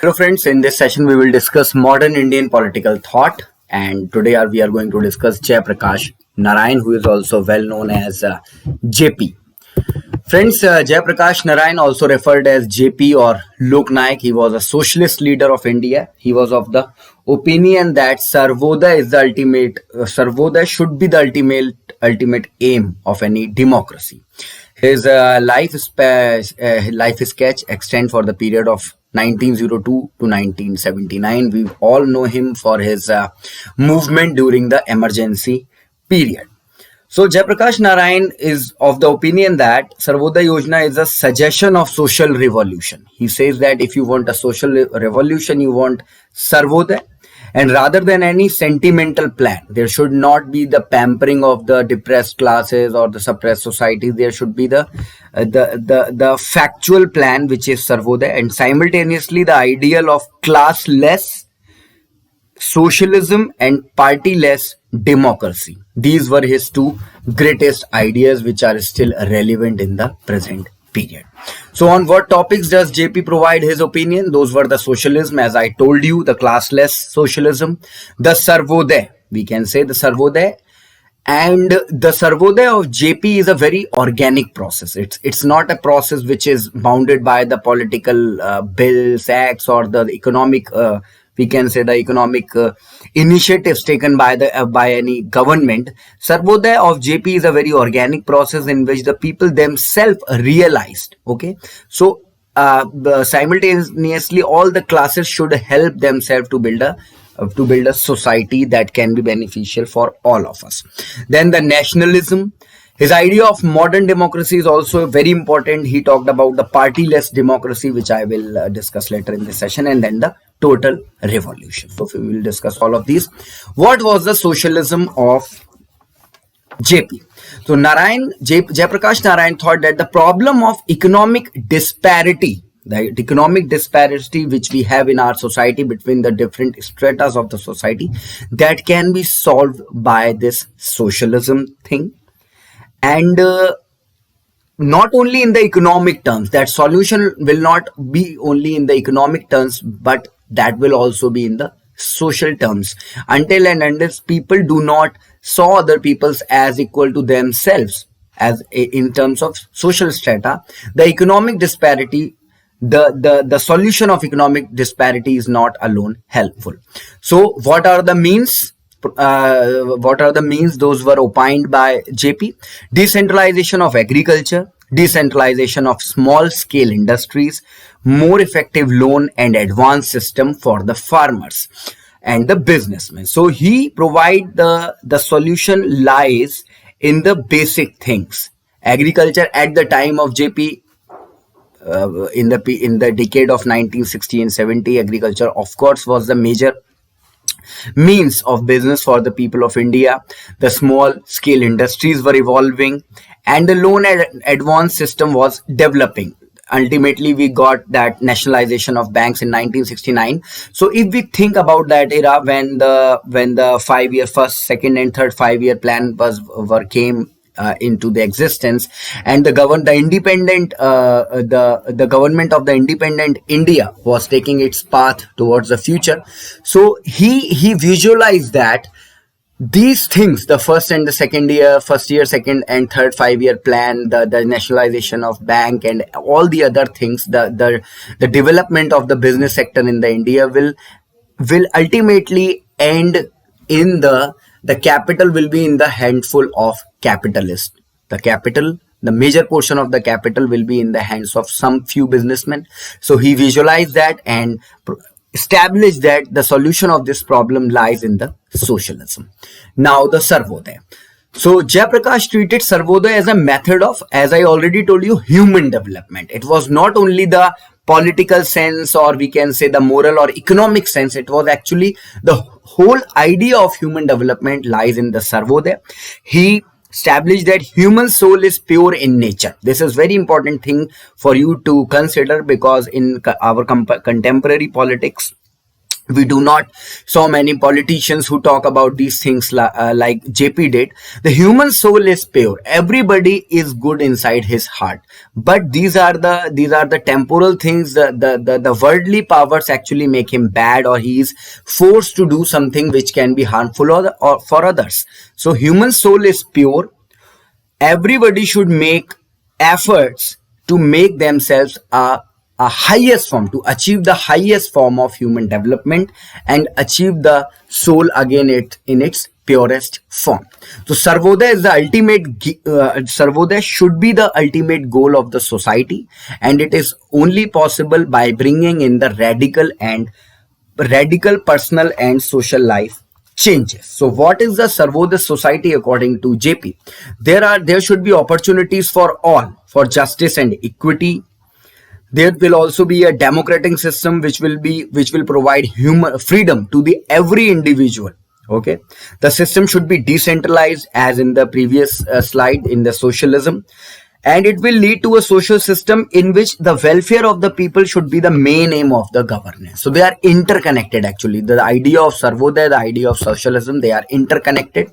Hello friends, in this session we will discuss modern Indian political thought, and today we are going to discuss Jai Prakash Narayan, who is also well known as JP. Friends, Jai Prakash Narayan, also referred as JP or Loknayak, he was a socialist leader of India. He was of the opinion that Sarvodaya should be the ultimate aim of any democracy. His life sketch extend for the period of 1902 to 1979. We all know him for his movement during the emergency period. So Jaiprakash Narayan is of the opinion that Sarvodaya Yojana is a suggestion of social revolution. He says that if you want a social revolution, you want Sarvodaya, and rather than any sentimental plan, there should not be the pampering of the depressed classes or the suppressed societies. There should be the factual plan, which is Sarvodaya, and simultaneously the ideal of classless socialism and partyless democracy. These were his two greatest ideas, which are still relevant in the present period. So on what topics does JP provide his opinion? Those were the socialism, as I told you, the classless socialism, the Sarvodaya, we can say the Sarvodaya. And the Sarvodaya of JP is a very organic process. It's not a process which is bounded by the political bills, acts, or the economic we can say the economic initiatives taken by any government. Sarvodaya of JP is a very organic process in which the people themselves realized. Okay, so simultaneously all the classes should help themselves to build a society that can be beneficial for all of us. Then the nationalism. His idea of modern democracy is also very important. He talked about the partyless democracy, which I will discuss later in this session, and then the total revolution. So we will discuss all of these. What was the socialism of JP? So Jaiprakash Narayan thought that the problem of economic disparity, the economic disparity which we have in our society between the different stratas of the society, that can be solved by this socialism thing. And not only in the economic terms, that solution will not be only in the economic terms, but that will also be in the social terms. Until and unless people do not saw other peoples as equal to themselves, as in terms of social strata, the economic disparity, the solution of economic disparity is not alone helpful. So what are the means? Those were opined by JP. Decentralization of agriculture, decentralization of small scale industries, more effective loan and advance system for the farmers and the businessmen. So he provide the solution lies in the basic things. Agriculture at the time of JP, in the decade of 1960 and 70, agriculture of course was the major means of business for the people of India. The small scale industries were evolving and the loan and advance system was developing. Ultimately, we got that nationalization of banks in 1969. So if we think about that era when the 5-year first, second and third 5-year plan came into the existence, and the government of the independent India was taking its path towards the future. So he visualized that these things, the first and the first year, second and third 5-year plan, the nationalization of bank and all the other things, the development of the business sector in the India will ultimately end in the capital will be in the handful of capitalists. The major portion of the capital will be in the hands of some few businessmen. So he visualized that and established that the solution of this problem lies in the socialism. Now the Sarvodaya. So Jaiprakash treated Sarvodaya as a method of, as I already told you, human development. It was not only the political sense, or we can say the moral or economic sense. It was actually the whole idea of human development lies in the Sarvodaya. He established that human soul is pure in nature. This is very important thing for you to consider, because in our contemporary politics, We do not so many politicians who talk about these things like JP did. The human soul is pure. Everybody is good inside his heart. But these are the temporal things. The worldly powers actually make him bad, or he is forced to do something which can be harmful or for others. So human soul is pure. Everybody should make efforts to make themselves a highest form, to achieve the highest form of human development and achieve the soul again in its purest form. So Sarvodaya is the Sarvodaya should be the ultimate goal of the society, and it is only possible by bringing in the radical personal and social life changes. So what is the Sarvodaya society according to JP? There should be opportunities for all, for justice and equity. There will also be a democratic system which will provide human freedom to the every individual. Okay, the system should be decentralized, as in the previous slide, in the socialism, and it will lead to a social system in which the welfare of the people should be the main aim of the governance. So they are interconnected. Actually, the idea of Sarvodaya, the idea of socialism, they are interconnected.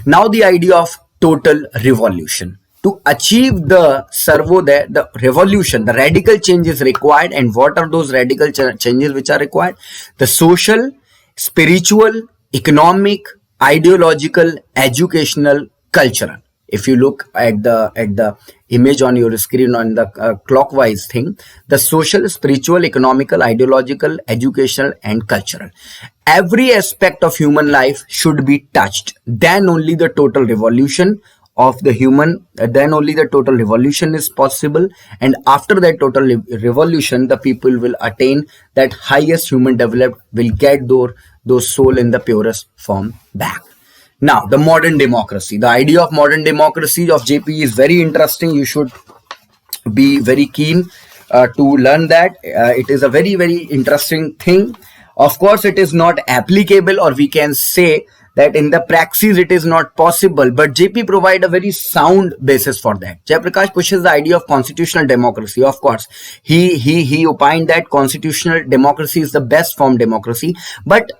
Now the idea of total revolution. To achieve the Sarvodaya, the revolution, the radical change is required. And what are those radical changes which are required? The social, spiritual, economic, ideological, educational, cultural. If you look at the image on your screen on the clockwise thing, the social, spiritual, economical, ideological, educational, and cultural. Every aspect of human life should be touched. Then only the total revolution of the human, then only the total revolution is possible, and after that total revolution, the people will attain that highest human development, will get those soul in the purest form back. Now the modern democracy, the idea of modern democracy of JP is very interesting. You should be very keen to learn that. It is a very, very interesting thing. Of course, it is not applicable, or we can say that in the praxis it is not possible, but JP provide a very sound basis for that. Jaiprakash pushes the idea of constitutional democracy. Of course, he opined that constitutional democracy is the best form democracy, but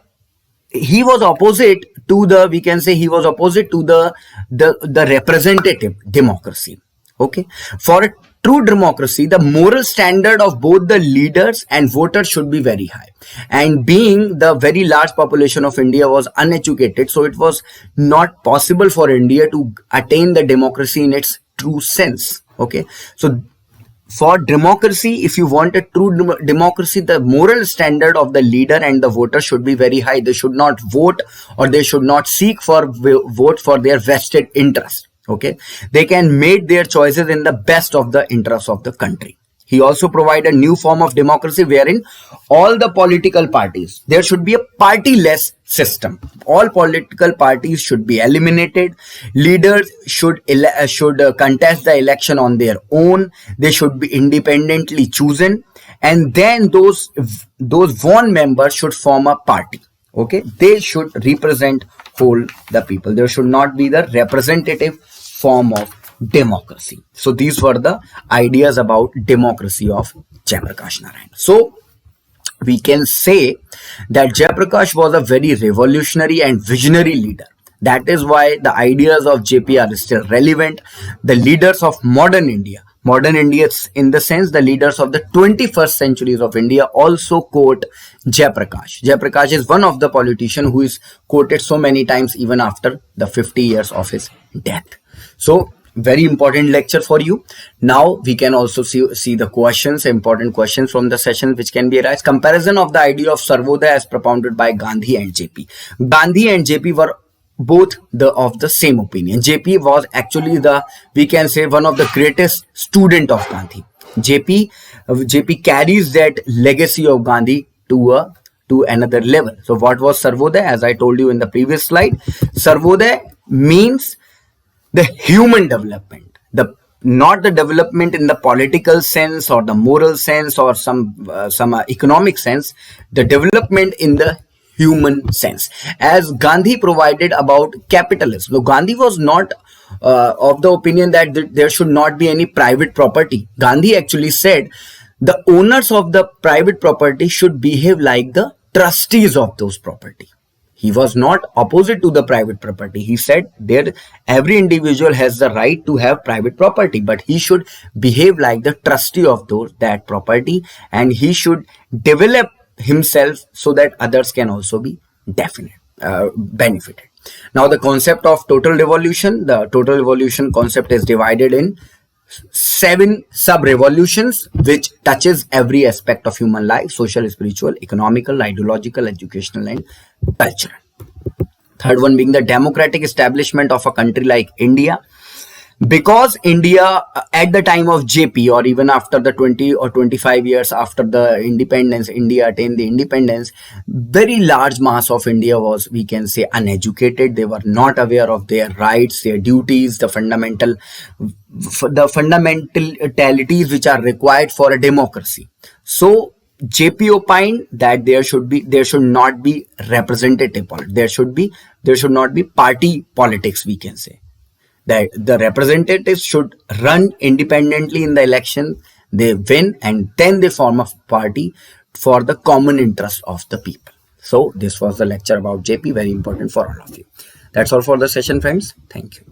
he was opposite to the, we can say he was opposite to the representative democracy. Okay, for a true democracy, the moral standard of both the leaders and voters should be very high. And being the very large population of India was uneducated, so it was not possible for India to attain the democracy in its true sense. Okay, so for democracy, if you want a true democracy, the moral standard of the leader and the voter should be very high. They should not vote, or they should not seek for vote for their vested interest. Okay, they can make their choices in the best of the interests of the country. He also provided a new form of democracy wherein all the political parties, there should be a party-less system. All political parties should be eliminated. Leaders should contest the election on their own. They should be independently chosen, and then those won members should form a party. Okay, they should represent whole the people. There should not be the representative form of democracy. So these were the ideas about democracy of Jaiprakash Narayan. So we can say that Jaiprakash was a very revolutionary and visionary leader. That is why the ideas of JP are still relevant. The leaders of modern India in the sense the leaders of the 21st centuries of India also quote Jaiprakash. Jaiprakash is one of the politicians who is quoted so many times even after the 50 years of his death. So very important lecture for you. Now we can also see the questions, important questions from the session which can be arise. Comparison of the idea of Sarvodaya as propounded by Gandhi and JP. Gandhi and JP were both of the same opinion. JP was actually we can say one of the greatest student of Gandhi. JP carries that legacy of Gandhi to another level. So what was Sarvodaya? As I told you in the previous slide, Sarvodaya means the human development, not the development in the political sense or the moral sense or some economic sense, the development in the human sense, as Gandhi provided about capitalism. So Gandhi was not of the opinion that there should not be any private property. Gandhi actually said the owners of the private property should behave like the trustees of those property. He was not opposite to the private property. He said there every individual has the right to have private property, but he should behave like the trustee of that property, and he should develop himself so that others can also be benefited. Now the concept of total revolution, the total revolution concept is divided in 7 sub-revolutions which touches every aspect of human life: social, spiritual, economical, ideological, educational, and cultural. Third one being the democratic establishment of a country like India. Because India at the time of JP, or even after the 20 or 25 years after the independence, India attained the independence, very large mass of India was, we can say, uneducated. They were not aware of their rights, their duties, the fundamentalities which are required for a democracy. So JP opined that there should not be representative politics. There should not be party politics, we can say. That the representatives should run independently in the election, they win, and then they form a party for the common interest of the people. So this was the lecture about JP, very important for all of you. That's all for the session, friends. Thank you.